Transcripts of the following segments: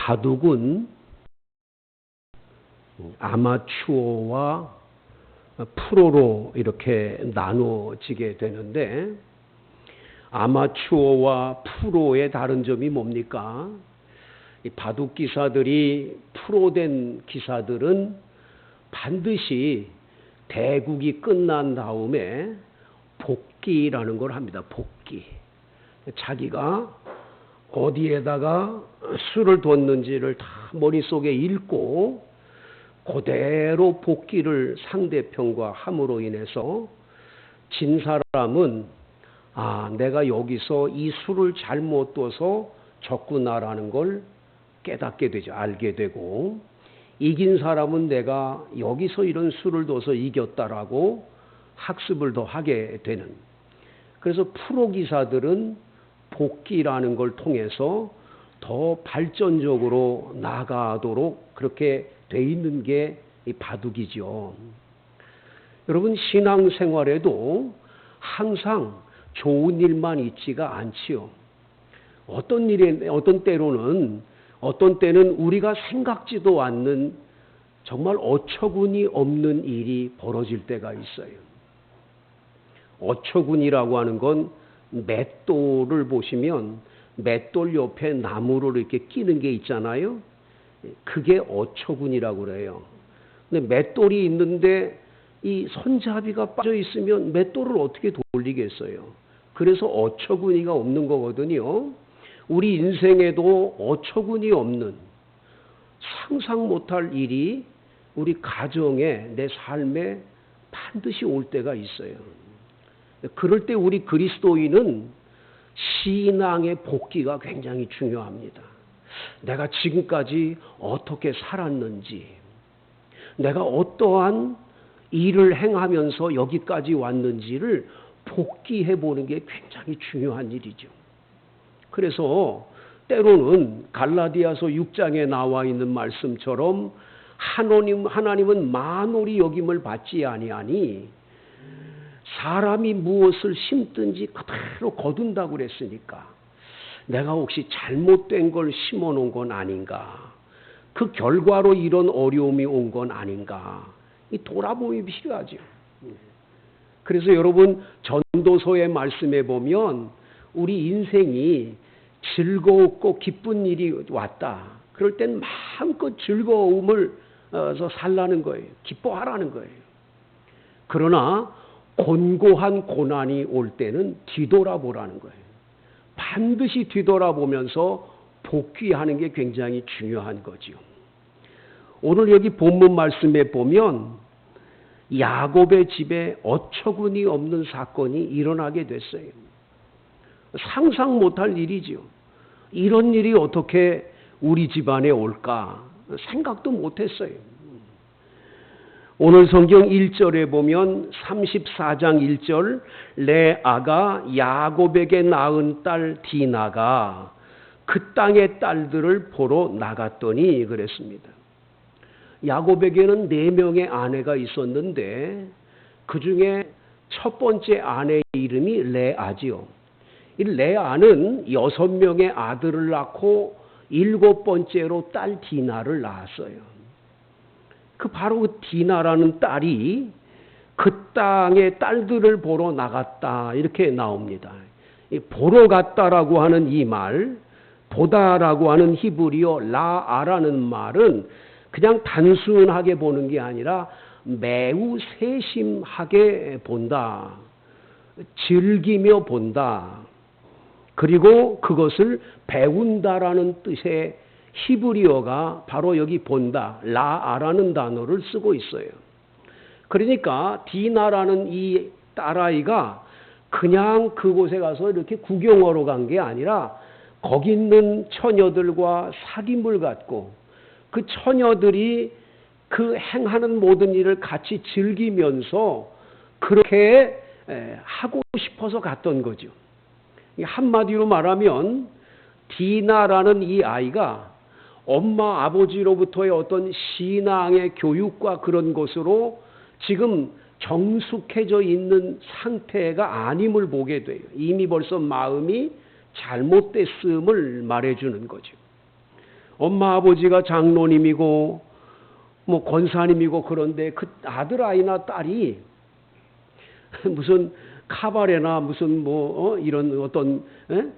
바둑은 아마추어와 프로로 이렇게 나눠지게 되는데, 아마추어와 프로의 다른 점이 뭡니까? 이 바둑 기사들이 프로된 기사들은 반드시 대국이 끝난 다음에 복기라는 걸 합니다. 복기. 자기가 어디에다가 수를 뒀는지를 다 머릿속에 읽고 그대로 복기를 상대편과 함으로 인해서 진 사람은 내가 여기서 이 수를 잘못 둬서 졌구나라는 걸 깨닫게 되죠. 알게 되고, 이긴 사람은 내가 여기서 이런 수를 둬서 이겼다라고 학습을 더 하게 되는. 그래서 프로 기사들은 복기라는 걸 통해서 더 발전적으로 나아가도록 그렇게 돼 있는 게 이 바둑이죠. 여러분, 신앙생활에도 항상 좋은 일만 있지가 않지요. 어떤 때는 우리가 생각지도 않는 정말 어처구니 없는 일이 벌어질 때가 있어요. 어처구니라고 하는 건 맷돌을 보시면 맷돌 옆에 나무를 이렇게 끼는 게 있잖아요. 그게 어처구니라고 그래요. 근데 맷돌이 있는데 이 손잡이가 빠져 있으면 맷돌을 어떻게 돌리겠어요? 그래서 어처구니가 없는 거거든요. 우리 인생에도 어처구니 없는, 상상 못할 일이 우리 가정에, 내 삶에 반드시 올 때가 있어요. 그럴 때 우리 그리스도인은 신앙의 복기가 굉장히 중요합니다. 내가 지금까지 어떻게 살았는지, 내가 어떠한 일을 행하면서 여기까지 왔는지를 복기해 보는 게 굉장히 중요한 일이죠. 그래서 때로는 갈라디아서 6장에 나와 있는 말씀처럼 하나님은 만홀히 여김을 받지 아니하니 사람이 무엇을 심든지 그대로 거둔다고 그랬으니까 내가 혹시 잘못된 걸 심어 놓은 건 아닌가? 그 결과로 이런 어려움이 온 건 아닌가? 이 돌아보기 필요하죠. 그래서 여러분, 전도서의 말씀에 보면 우리 인생이 즐겁고 기쁜 일이 왔다. 그럴 땐 마음껏 즐거움을 살라는 거예요. 기뻐하라는 거예요. 그러나 곤고한 고난이 올 때는 뒤돌아보라는 거예요. 반드시 뒤돌아보면서 복귀하는 게 굉장히 중요한 거지요. 오늘 여기 본문 말씀에 보면 야곱의 집에 어처구니 없는 사건이 일어나게 됐어요. 상상 못할 일이죠. 이런 일이 어떻게 우리 집안에 올까 생각도 못했어요. 오늘 성경 1절에 보면 34장 1절, 레아가 야곱에게 낳은 딸 디나가 그 땅의 딸들을 보러 나갔더니 그랬습니다. 야곱에게는 4명의 아내가 있었는데 그 중에 첫 번째 아내의 이름이 레아지요. 이 레아는 6명의 아들을 낳고 7번째로 딸 디나를 낳았어요. 바로 그 디나라는 딸이 그 땅의 딸들을 보러 나갔다 이렇게 나옵니다. 보러 갔다라고 하는 이 말, 보다라고 하는 히브리어 라아라는 말은 그냥 단순하게 보는 게 아니라 매우 세심하게 본다, 즐기며 본다, 그리고 그것을 배운다라는 뜻의 히브리어가 바로 여기 본다, 라아라는 단어를 쓰고 있어요. 그러니까 디나라는 이 딸아이가 그냥 그곳에 가서 이렇게 구경하러 간 게 아니라 거기 있는 처녀들과 사귐을 갖고 그 처녀들이 그 행하는 모든 일을 같이 즐기면서 그렇게 하고 싶어서 갔던 거죠. 한마디로 말하면 디나라는 이 아이가 엄마 아버지로부터의 어떤 신앙의 교육과 그런 것으로 지금 정숙해져 있는 상태가 아님을 보게 돼요. 이미 벌써 마음이 잘못됐음을 말해주는 거죠. 엄마 아버지가 장로님이고 뭐 권사님이고 그런데 그 아들 아이나 딸이 무슨 카바레나 무슨 뭐 이런 어떤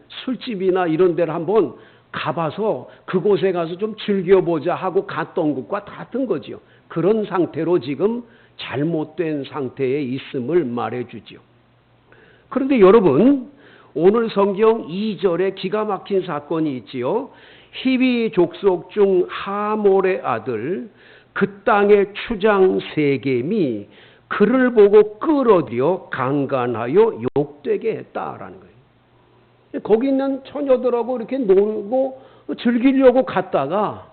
술집이나 이런 데를 한번 가봐서 그곳에 가서 좀 즐겨보자 하고 갔던 것과 같은 거지요. 그런 상태로 지금 잘못된 상태에 있음을 말해주지요. 그런데 여러분, 오늘 성경 2절에 기가 막힌 사건이 있지요. 히위 족속 중 하몰의 아들 그 땅의 추장 세겜이 그를 보고 끌어들여 강간하여 욕되게 했다라는 거예요. 거기 있는 처녀들하고 이렇게 놀고 즐기려고 갔다가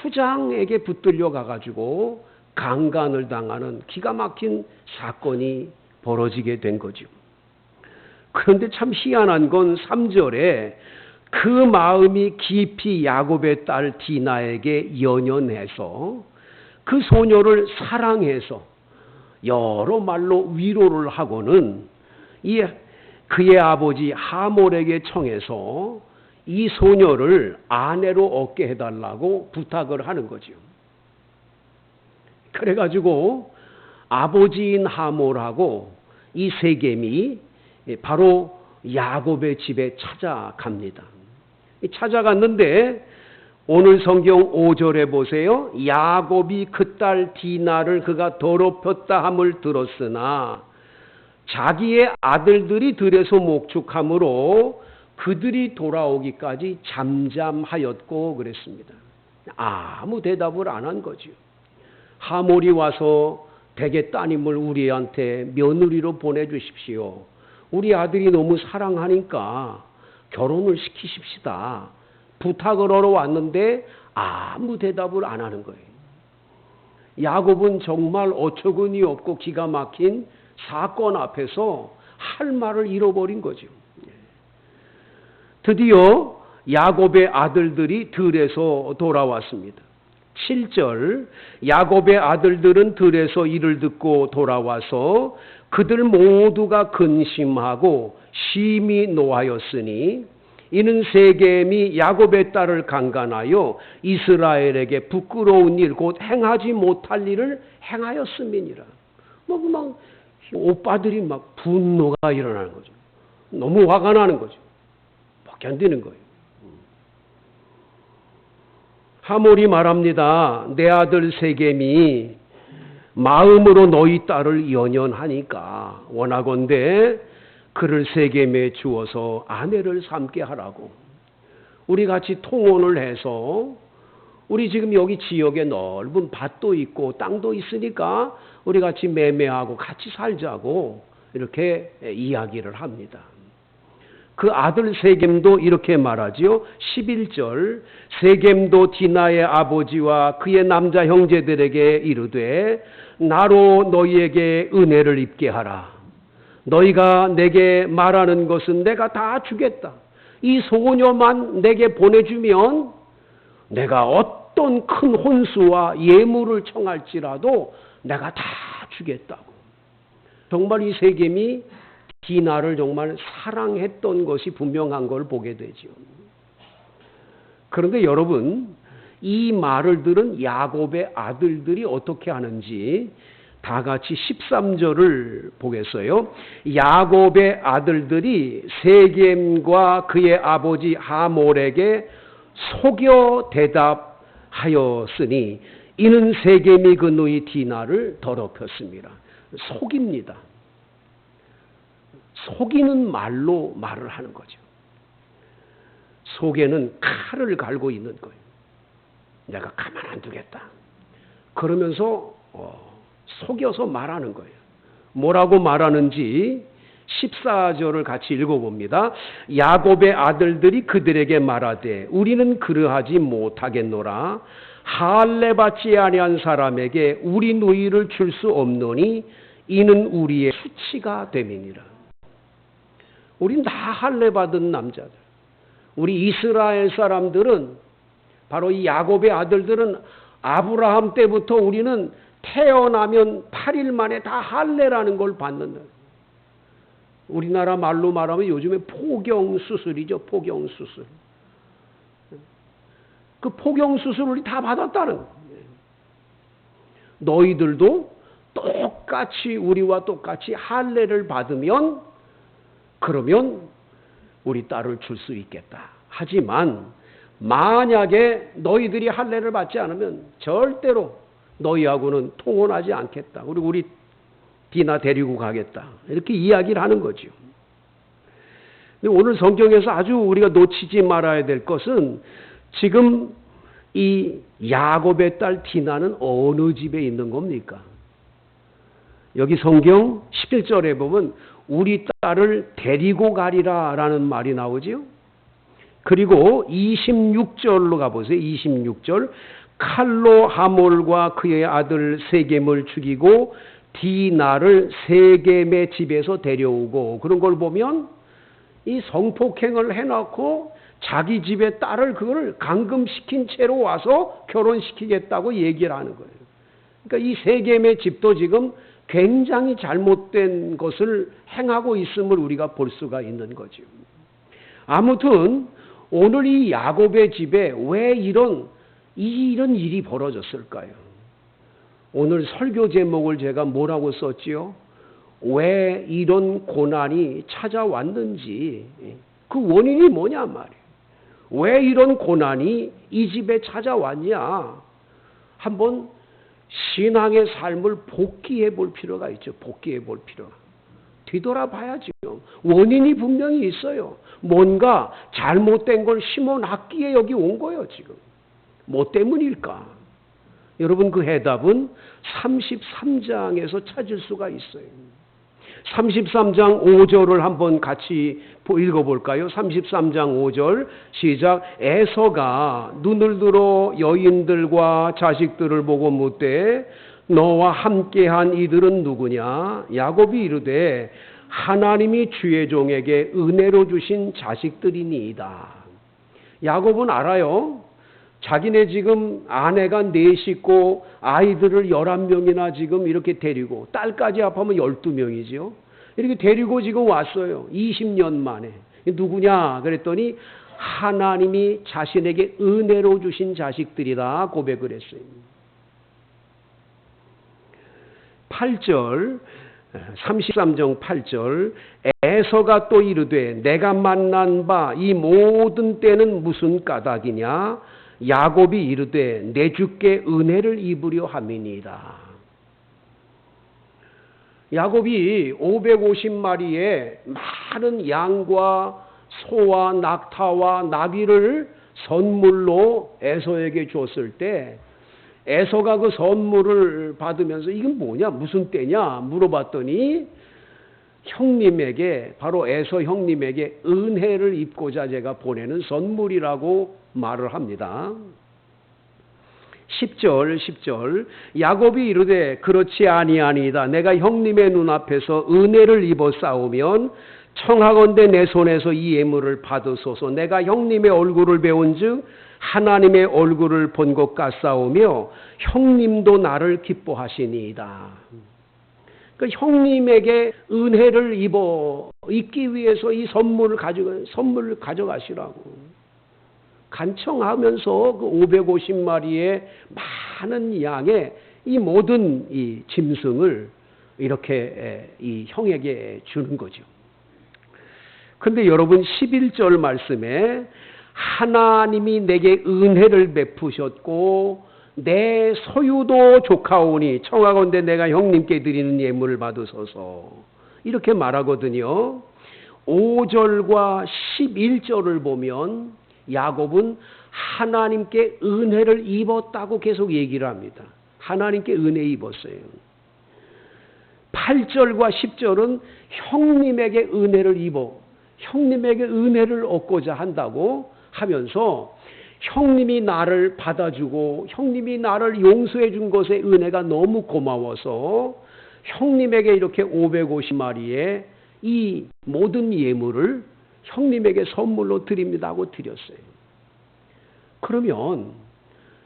추장에게 붙들려 가가지고 강간을 당하는 기가 막힌 사건이 벌어지게 된 거죠. 그런데 참 희한한 건 3절에 그 마음이 깊이 야곱의 딸 디나에게 연연해서 그 소녀를 사랑해서 여러 말로 위로를 하고는 그의 아버지 하몰에게 청해서 이 소녀를 아내로 얻게 해달라고 부탁을 하는 거죠. 그래가지고 아버지인 하몰하고 이 세겜이 바로 야곱의 집에 찾아갑니다. 찾아갔는데 오늘 성경 5절에 보세요. 야곱이 그 딸 디나를 그가 더럽혔다 함을 들었으나 자기의 아들들이 들에서 목축함으로 그들이 돌아오기까지 잠잠하였고 그랬습니다. 아무 대답을 안 한 거죠. 하몰이 와서 대개 따님을 우리한테 며느리로 보내주십시오. 우리 아들이 너무 사랑하니까 결혼을 시키십시다. 부탁을 하러 왔는데 아무 대답을 안 하는 거예요. 야곱은 정말 어처구니 없고 기가 막힌 사건 앞에서 할 말을 잃어버린 거죠. 드디어 야곱의 아들들이 들에서 돌아왔습니다. 7절 야곱의 아들들은 들에서 이를 듣고 돌아와서 그들 모두가 근심하고 심히 노하였으니 이는 세겜이 야곱의 딸을 강간하여 이스라엘에게 부끄러운 일 곧 행하지 못할 일을 행하였음이니라. 막 오빠들이 막 분노가 일어나는 거죠. 너무 화가 나는 거죠. 못 견디는 거예요. 하몰이 말합니다. 내 아들 세겜이 마음으로 너희 딸을 연연하니까 원하건대 그를 세겜에 주어서 아내를 삼게 하라고. 우리 같이 통혼을 해서 우리 지금 여기 지역에 넓은 밭도 있고 땅도 있으니까 우리 같이 매매하고 같이 살자고 이렇게 이야기를 합니다. 그 아들 세겜도 이렇게 말하지요. 11절 세겜도 디나의 아버지와 그의 남자 형제들에게 이르되 나로 너희에게 은혜를 입게 하라. 너희가 내게 말하는 것은 내가 다 주겠다. 이 소녀만 내게 보내주면 내가 어떤 큰 혼수와 예물을 청할지라도 내가 다 주겠다고. 정말 이 세겜이 디나를 정말 사랑했던 것이 분명한 걸 보게 되죠. 그런데 여러분, 이 말을 들은 야곱의 아들들이 어떻게 하는지 다 같이 13절을 보겠어요. 야곱의 아들들이 세겜과 그의 아버지 하몰에게 속여 대답하였으니 이는 세겜이 그 누이 디나를 더럽혔습니다. 속입니다. 속이는 말로 말을 하는 거죠. 속에는 칼을 갈고 있는 거예요. 내가 가만 안 두겠다. 그러면서 속여서 말하는 거예요. 뭐라고 말하는지 14절을 같이 읽어봅니다. 야곱의 아들들이 그들에게 말하되 우리는 그러하지 못하겠노라. 할례 받지 아니한 사람에게 우리 누이를 줄 수 없노니 이는 우리의 수치가 됨이니라. 우린 다 할례 받은 남자들. 우리 이스라엘 사람들은 바로 이 야곱의 아들들은 아브라함 때부터 우리는 태어나면 8일 만에 다 할례라는 걸 받는다. 우리나라 말로 말하면 요즘에 포경수술이죠. 포경수술. 그 포경 수술을 다 받았다는 거예요. 너희들도 똑같이 우리와 똑같이 할례를 받으면 그러면 우리 딸을 줄 수 있겠다. 하지만 만약에 너희들이 할례를 받지 않으면 절대로 너희하고는 통혼하지 않겠다. 우리 디나 데리고 가겠다. 이렇게 이야기를 하는 거죠. 오늘 성경에서 아주 우리가 놓치지 말아야 될 것은 지금 이 야곱의 딸 디나는 어느 집에 있는 겁니까? 여기 성경 11절에 보면 우리 딸을 데리고 가리라 라는 말이 나오지요. 그리고 26절로 가보세요. 26절 칼로 하몰과 그의 아들 세겜을 죽이고 디나를 세겜의 집에서 데려오고 그런 걸 보면 이 성폭행을 해놓고 자기 집의 딸을 그걸 감금시킨 채로 와서 결혼시키겠다고 얘기를 하는 거예요. 그러니까 이 세겜의 집도 지금 굉장히 잘못된 것을 행하고 있음을 우리가 볼 수가 있는 거죠. 아무튼 오늘 이 야곱의 집에 왜 이런 일이 벌어졌을까요? 오늘 설교 제목을 제가 뭐라고 썼지요? 왜 이런 고난이 찾아왔는지 그 원인이 뭐냐 말이에요. 왜 이런 고난이 이 집에 찾아왔냐? 한번 신앙의 삶을 복귀해 볼 필요가 있죠. 복귀해 볼 필요가. 뒤돌아봐야죠. 원인이 분명히 있어요. 뭔가 잘못된 걸 심어놨기에 여기 온 거예요. 지금. 뭐 때문일까? 여러분 그 해답은 33장에서 찾을 수가 있어요. 33장 5절을 한번 같이 읽어볼까요? 33장 5절 시작. 에서가 눈을 들어 여인들과 자식들을 보고 묻되 너와 함께한 이들은 누구냐? 야곱이 이르되 하나님이 주의 종에게 은혜로 주신 자식들이니이다. 야곱은 알아요. 자기네 지금 아내가 4씻고 아이들을 11명이나 지금 이렇게 데리고 딸까지 합하면 12명이죠. 이렇게 데리고 지금 왔어요. 20년 만에. 누구냐? 그랬더니 하나님이 자신에게 은혜로 주신 자식들이다 고백을 했어요. 8절 33장 8절 에서가 또 이르되 내가 만난 바 이 모든 때는 무슨 까닭이냐? 야곱이 이르되 내 주께 은혜를 입으려 함이니이다. 야곱이 550마리의 많은 양과 소와 낙타와 나귀를 선물로 에서에게 줬을 때 에서가 그 선물을 받으면서 이건 뭐냐? 무슨 때냐? 물어봤더니 형님에게 바로 에서 형님에게 은혜를 입고자 제가 보내는 선물이라고 말을 합니다. 10절 야곱이 이르되 그렇지 아니하니이다. 내가 형님의 눈앞에서 은혜를 입어 싸우면 청하건대 내 손에서 이 예물을 받으소서. 내가 형님의 얼굴을 배운즉 하나님의 얼굴을 본 것 같사오며 형님도 나를 기뻐하시니이다. 그 형님에게 은혜를 입기 위해서 이 선물을 가져가시라고 간청하면서 그 550마리의 많은 양의 이 모든 이 짐승을 이렇게 이 형에게 주는 거죠. 근데 여러분 11절 말씀에 하나님이 내게 은혜를 베푸셨고 내 소유도 조카오니 청하건대 내가 형님께 드리는 예물을 받으소서 이렇게 말하거든요. 5절과 11절을 보면 야곱은 하나님께 은혜를 입었다고 계속 얘기를 합니다. 하나님께 은혜 입었어요. 8절과 10절은 형님에게 은혜를 형님에게 은혜를 얻고자 한다고 하면서 형님이 나를 받아주고 형님이 나를 용서해 준 것에 은혜가 너무 고마워서 형님에게 이렇게 550마리의 이 모든 예물을 형님에게 선물로 드립니다 하고 드렸어요. 그러면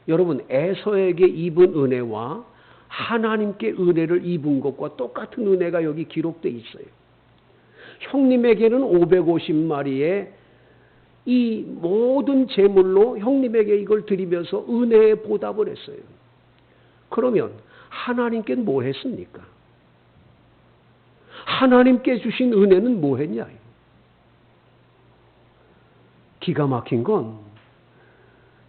여러분 에서에게 입은 은혜와 하나님께 은혜를 입은 것과 똑같은 은혜가 여기 기록되어 있어요. 형님에게는 550마리의 이 모든 재물로 형님에게 이걸 드리면서 은혜에 보답을 했어요. 그러면 하나님께 뭐 했습니까? 하나님께 주신 은혜는 뭐 했냐? 기가 막힌 건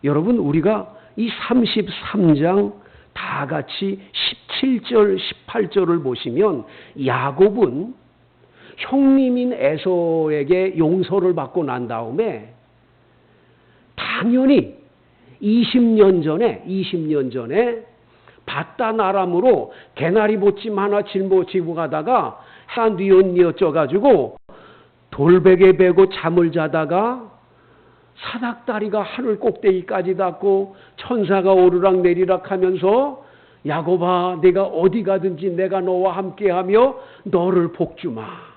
여러분, 우리가 이 33장 다 같이 17절, 18절을 보시면 야곱은 형님인 에서에게 용서를 받고 난 다음에 당연히 20년 전에 바단 아람으로 개나리 보찜 하나 짊어지고 가다가 산 뉘엿뉘엿져가지고 돌베개 베고 잠을 자다가 사닥다리가 하늘 꼭대기까지 닿고 천사가 오르락내리락 하면서 야곱아, 내가 어디 가든지 내가 너와 함께하며 너를 복주마.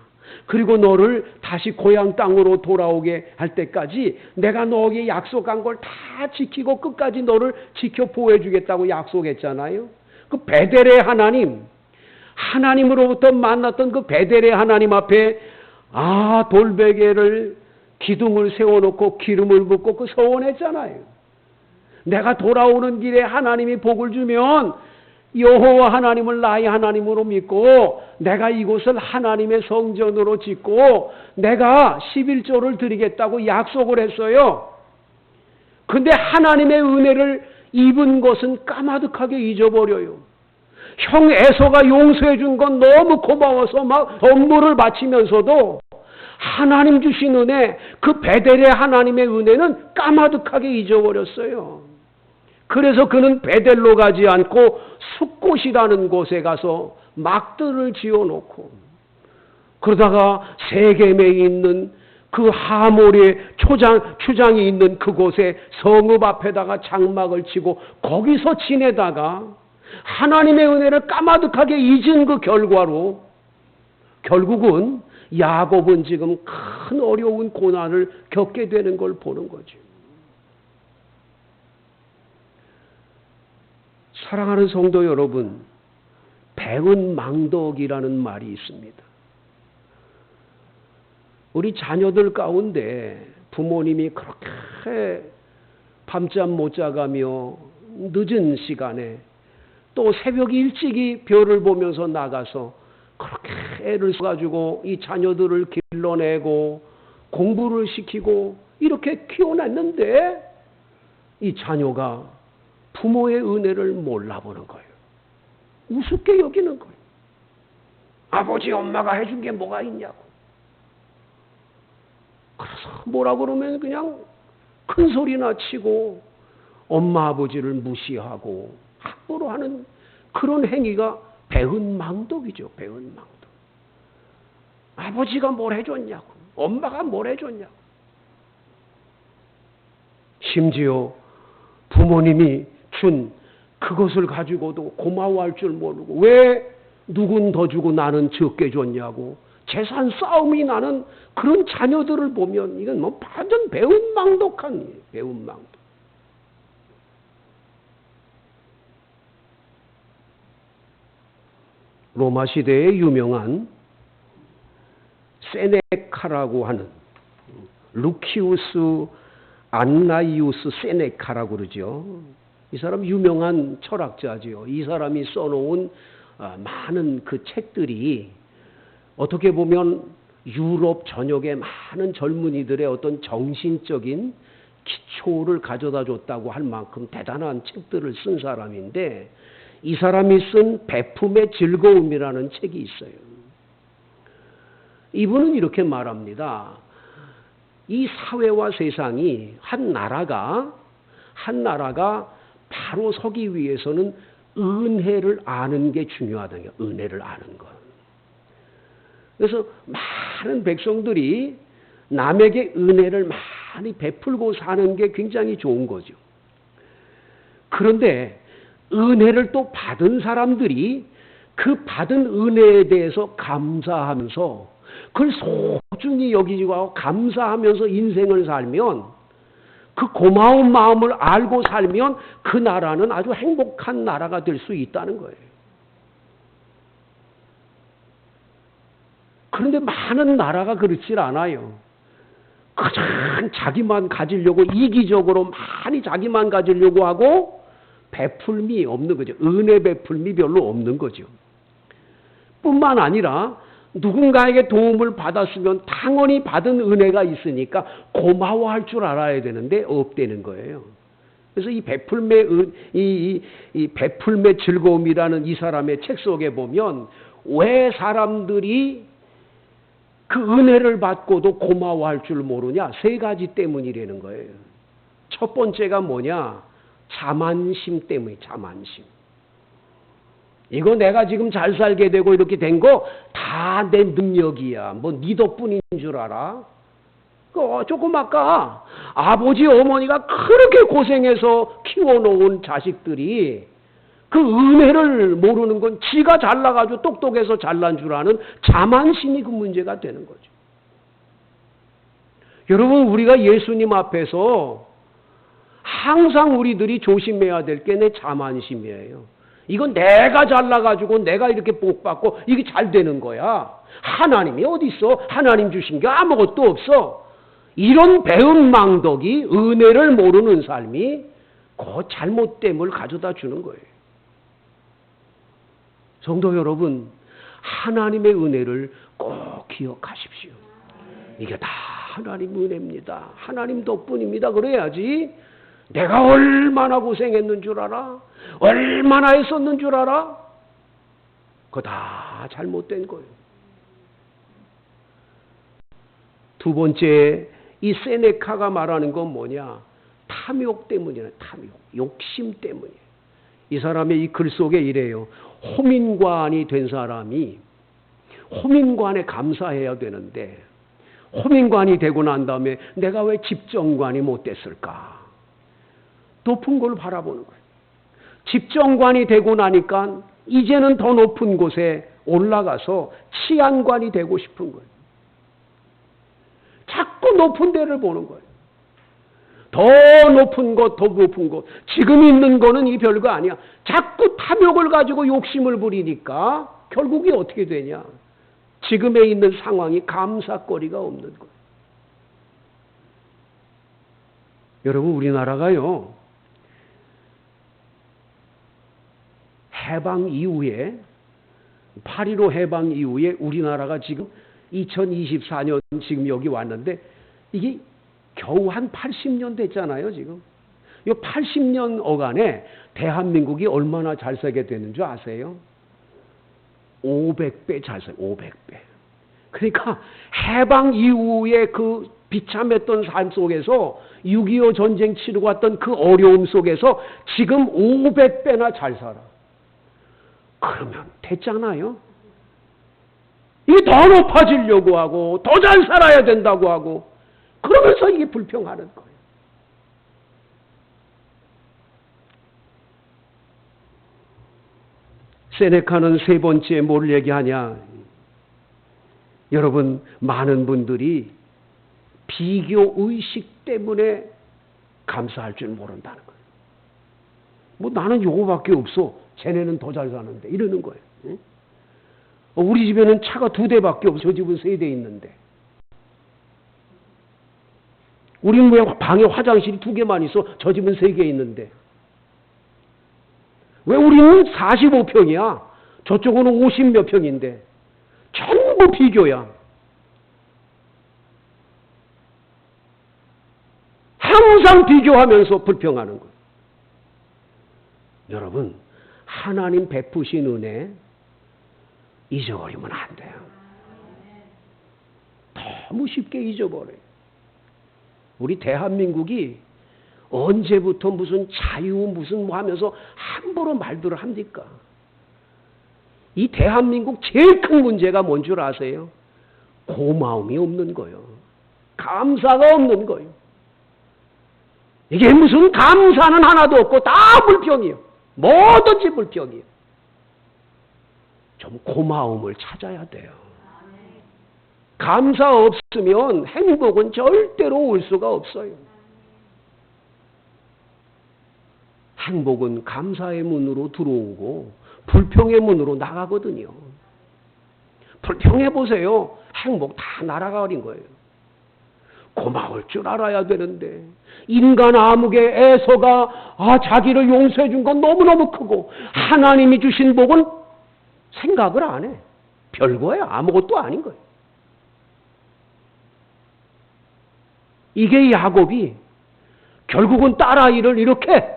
그리고 너를 다시 고향 땅으로 돌아오게 할 때까지 내가 너에게 약속한 걸 다 지키고 끝까지 너를 지켜 보호해주겠다고 약속했잖아요. 그 베델의 하나님으로부터 만났던 그 베델의 하나님 앞에 돌베개를 기둥을 세워놓고 기름을 붓고 그 서원했잖아요. 내가 돌아오는 길에 하나님이 복을 주면 여호와 하나님을 나의 하나님으로 믿고 내가 이곳을 하나님의 성전으로 짓고 내가 11조를 드리겠다고 약속을 했어요. 근데 하나님의 은혜를 입은 것은 까마득하게 잊어버려요. 형 에서가 용서해 준 건 너무 고마워서 막 전부를 바치면서도 하나님 주신 은혜, 그 베델의 하나님의 은혜는 까마득하게 잊어버렸어요. 그래서 그는 베델로 가지 않고 숫곳이라는 곳에 가서 막들을 지어놓고 그러다가 세겜에 있는 그 하몰의 추장이 있는 그곳에 성읍 앞에다가 장막을 치고 거기서 지내다가 하나님의 은혜를 까마득하게 잊은 그 결과로 결국은 야곱은 지금 큰 어려운 고난을 겪게 되는 걸 보는 거죠. 사랑하는 성도 여러분, 배은 망덕이라는 말이 있습니다. 우리 자녀들 가운데 부모님이 그렇게 밤잠 못 자가며 늦은 시간에 또 새벽 일찍이 별을 보면서 나가서 그렇게 애를 써가지고 이 자녀들을 길러내고 공부를 시키고 이렇게 키워냈는데 이 자녀가 부모의 은혜를 몰라보는 거예요. 우습게 여기는 거예요. 아버지 엄마가 해준 게 뭐가 있냐고. 그래서 뭐라 그러면 그냥 큰 소리나 치고 엄마 아버지를 무시하고 함부로 하는 그런 행위가 배은 망덕이죠. 배은 망덕. 아버지가 뭘 해줬냐고. 엄마가 뭘 해줬냐고. 심지어 부모님이 준 그것을 가지고도 고마워할 줄 모르고 왜 누군 더 주고 나는 적게 줬냐고 재산 싸움이 나는 그런 자녀들을 보면 이건 뭐 완전 배은망덕한 일이에요. 배은망덕. 로마 시대에 유명한 세네카라고 하는 루키우스 안나이우스 세네카라고 그러죠. 이 사람 유명한 철학자지요. 이 사람이 써놓은 많은 그 책들이 어떻게 보면 유럽 전역의 많은 젊은이들의 어떤 정신적인 기초를 가져다 줬다고 할 만큼 대단한 책들을 쓴 사람인데 이 사람이 쓴 베품의 즐거움이라는 책이 있어요. 이분은 이렇게 말합니다. 이 사회와 세상이 한 나라가 바로 서기 위해서는 은혜를 아는 게 중요하다는 거예요. 은혜를 아는 것. 그래서 많은 백성들이 남에게 은혜를 많이 베풀고 사는 게 굉장히 좋은 거죠. 그런데 은혜를 또 받은 사람들이 그 받은 은혜에 대해서 감사하면서 그걸 소중히 여기고 감사하면서 인생을 살면 그 고마운 마음을 알고 살면 그 나라는 아주 행복한 나라가 될 수 있다는 거예요. 그런데 많은 나라가 그렇지 않아요. 가장 자기만 가지려고 이기적으로 많이 자기만 가지려고 하고 베풀미 없는 거죠. 은혜 베풀미 별로 없는 거죠. 뿐만 아니라 누군가에게 도움을 받았으면 당연히 받은 은혜가 있으니까 고마워할 줄 알아야 되는데 없다는 거예요. 그래서 이 베풀매 즐거움이라는 이 사람의 책 속에 보면 왜 사람들이 그 은혜를 받고도 고마워할 줄 모르냐? 세 가지 때문이라는 거예요. 첫 번째가 뭐냐? 자만심 때문에 자만심. 이거 내가 지금 잘 살게 되고 이렇게 된 거 다 내 능력이야. 뭐 네 덕분인 줄 알아? 조금 아까 아버지 어머니가 그렇게 고생해서 키워놓은 자식들이 그 은혜를 모르는 건 지가 잘나가지고 똑똑해서 잘난 줄 아는 자만심이 그 문제가 되는 거죠. 여러분, 우리가 예수님 앞에서 항상 우리들이 조심해야 될 게 내 자만심이에요. 이건 내가 잘나가지고 내가 이렇게 복받고 이게 잘 되는 거야. 하나님이 어디 있어? 하나님 주신 게 아무것도 없어. 이런 배은망덕이 은혜를 모르는 삶이 그 잘못됨을 가져다 주는 거예요. 성도 여러분, 하나님의 은혜를 꼭 기억하십시오. 이게 다 하나님 은혜입니다. 하나님 덕분입니다. 그래야지 내가 얼마나 고생했는 줄 알아? 얼마나 했었는 줄 알아? 그거 다 잘못된 거예요. 두 번째, 이 세네카가 말하는 건 뭐냐? 탐욕 때문이야. 탐욕. 욕심 때문이에요. 이 사람의 이 글 속에 이래요. 호민관이 된 사람이 호민관에 감사해야 되는데 호민관이 되고 난 다음에 내가 왜 집정관이 못 됐을까? 높은 걸 바라보는 거예요. 집정관이 되고 나니까 이제는 더 높은 곳에 올라가서 치안관이 되고 싶은 거예요. 자꾸 높은 데를 보는 거예요. 더 높은 곳, 더 높은 곳. 지금 있는 거는 이 별거 아니야. 자꾸 탐욕을 가지고 욕심을 부리니까 결국이 어떻게 되냐. 지금에 있는 상황이 감사거리가 없는 거예요. 여러분, 우리나라가요, 해방 이후에 8.15 해방 이후에 우리나라가 지금 2024년 지금 여기 왔는데 이게 겨우 한 80년 됐잖아요, 지금. 이 80년 어간에 대한민국이 얼마나 잘 살게 되는 줄 아세요? 500배 잘 살아요, 500배. 그러니까 해방 이후에 그 비참했던 삶 속에서 6.25 전쟁 치르고 왔던 그 어려움 속에서 지금 500배나 잘 살아. 그러면 됐잖아요. 이게 더 높아지려고 하고 더 잘 살아야 된다고 하고 그러면서 이게 불평하는 거예요. 세네카는 세 번째 뭘 얘기하냐? 여러분, 많은 분들이 비교 의식 때문에 감사할 줄 모른다는 거예요. 뭐 나는 요거밖에 없어. 쟤네는 더 잘 사는데 이러는 거예요. 응? 우리 집에는 차가 2대밖에 없어. 저 집은 3대 있는데. 우리는 왜 방에 화장실이 2개만 있어? 저 집은 3개 있는데. 왜 우리는 45평이야? 저쪽은 50몇 평인데. 전부 비교야. 항상 비교하면서 불평하는 거예요. 여러분, 하나님 베푸신 은혜 잊어버리면 안 돼요. 너무 쉽게 잊어버려요. 우리 대한민국이 언제부터 무슨 자유 무슨 뭐 하면서 함부로 말들을 합니까? 이 대한민국 제일 큰 문제가 뭔 줄 아세요? 고마움이 없는 거예요. 감사가 없는 거예요. 이게 무슨 감사는 하나도 없고 다 불평이에요. 뭐든지 불평이에요. 좀 고마움을 찾아야 돼요. 감사 없으면 행복은 절대로 올 수가 없어요. 행복은 감사의 문으로 들어오고 불평의 문으로 나가거든요. 불평해 보세요. 행복 다 날아가버린 거예요. 고마울 줄 알아야 되는데 인간 암흑의 에서가 자기를 용서해 준 건 너무너무 크고 하나님이 주신 복은 생각을 안 해. 별거야. 아무것도 아닌 거예요. 이게 야곱이 결국은 딸아이를 이렇게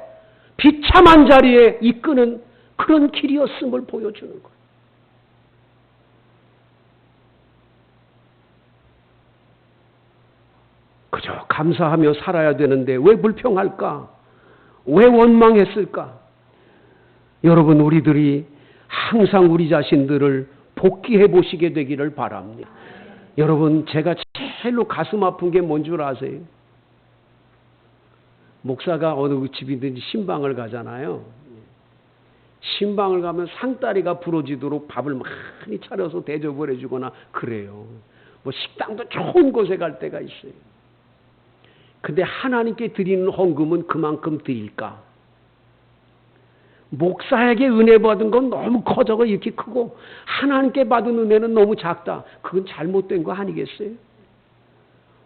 비참한 자리에 이끄는 그런 길이었음을 보여주는 거예요. 그저 감사하며 살아야 되는데 왜 불평할까? 왜 원망했을까? 여러분, 우리들이 항상 우리 자신들을 복귀해 보시게 되기를 바랍니다. 여러분, 제가 제일로 가슴 아픈 게 뭔 줄 아세요? 목사가 어느 집이든지 신방을 가잖아요. 신방을 가면 상다리가 부러지도록 밥을 많이 차려서 대접을 해주거나 그래요. 뭐 식당도 좋은 곳에 갈 때가 있어요. 근데 하나님께 드리는 헌금은 그만큼 드릴까? 목사에게 은혜 받은 건 너무 커져가 이렇게 크고 하나님께 받은 은혜는 너무 작다. 그건 잘못된 거 아니겠어요?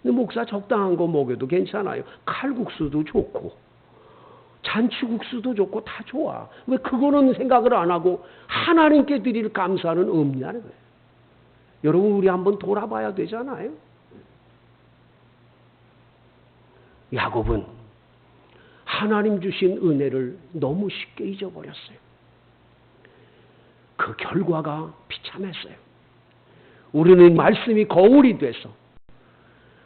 근데 목사 적당한 거 먹여도 괜찮아요. 칼국수도 좋고 잔치국수도 좋고 다 좋아. 왜 그거는 생각을 안 하고 하나님께 드릴 감사는 없냐는 거예요. 여러분, 우리 한번 돌아봐야 되잖아요. 야곱은 하나님 주신 은혜를 너무 쉽게 잊어버렸어요. 그 결과가 비참했어요. 우리는 말씀이 거울이 돼서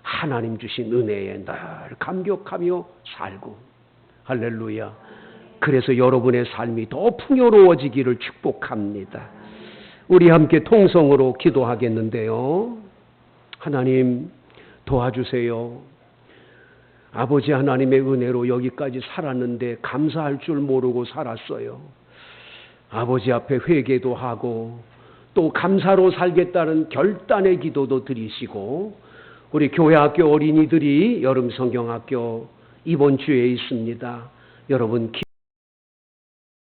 하나님 주신 은혜에 늘 감격하며 살고, 할렐루야. 그래서 여러분의 삶이 더 풍요로워지기를 축복합니다. 우리 함께 통성으로 기도하겠는데요. 하나님 도와주세요. 아버지 하나님의 은혜로 여기까지 살았는데 감사할 줄 모르고 살았어요. 아버지 앞에 회개도 하고 또 감사로 살겠다는 결단의 기도도 드리시고, 우리 교회학교 어린이들이 여름 성경학교 이번 주에 있습니다. 여러분